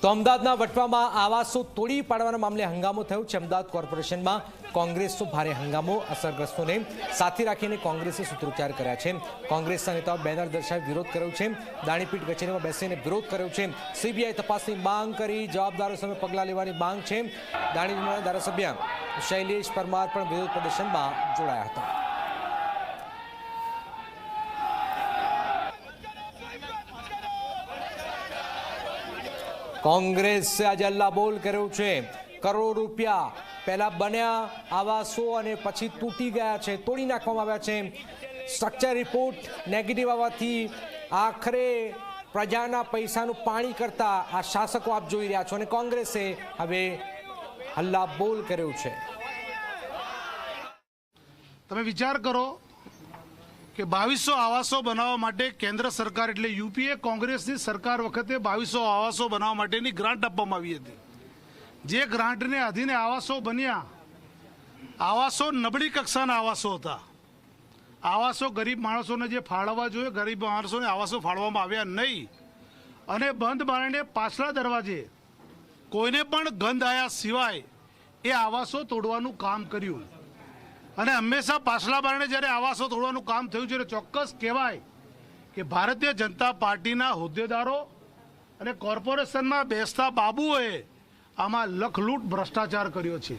તો અમદાવાદના વટવામાં આવાસો તોડી પાડવાના મામલે હંગામો થયો છે। અમદાવાદ કોર્પોરેશનમાં કોંગ્રેસનો ભારે હંગામો। અસરગ્રસ્તોને સાથે રાખીને કોંગ્રેસે સૂત્રોચ્ચાર કર્યા છે। કોંગ્રેસના નેતાઓ બેનર દર્શાવી વિરોધ કર્યો છે। દાણીપીઠ કચેરીમાં બેસીને વિરોધ કર્યો છે। સીબીઆઈ તપાસની માંગ કરી જવાબદારો સામે પગલાં લેવાની માંગ છે। દાણીના ધારાસભ્ય શૈલેષ પરમાર પણ વિરોધ પ્રદર્શનમાં જોડાયા હતા। કોંગ્રેસે આજે હલ્લાબોલ કર્યો છે। કરોડ રૂપિયા પહેલા બન્યા આવાસો અને પછી તૂટી ગયા છે, તોડી નાખવામાં આવ્યા છે। સ્ટ્રક્ચર રિપોર્ટ નેગેટિવ આવવાથી આખરે પ્રજાના પૈસાનું પાણી કરતા આ શાસકો આપ જોઈ રહ્યા છો અને કોંગ્રેસે હવે હલ્લાબોલ કર્યો છે। તમે વિચાર કરો કે 2200 આવાસો બનાવવા માટે કેન્દ્ર સરકાર એટલે યુપીએ કોંગ્રેસની સરકાર વખતે 2200 આવાસો બનાવવા માટેની ગ્રાન્ટ આપવામાં આવી હતી। જે ગ્રાન્ટને અધીને આવાસો બન્યા, આવાસો નબળી કક્ષાના આવાસો હતા। આવાસો ગરીબ માણસોને જે ફાળવવા જોઈએ, ગરીબ માણસોને આવાસો ફાળવવામાં આવ્યા નહીં અને બંધ બારણે પાછલા દરવાજે કોઈને પણ ગંધ આવ્યા સિવાય એ આવાસો તોડવાનું કામ કર્યું અને હંમેશા પાછલા બારણે જ્યારે આવાસો તોડવાનું કામ થયું છે ચોક્કસ કહેવાય કે ભારતીય જનતા પાર્ટીના હોદ્દેદારો અને કોર્પોરેશનમાં બેસતા બાબુઓએ આમાં લખલૂટ ભ્રષ્ટાચાર કર્યો છે।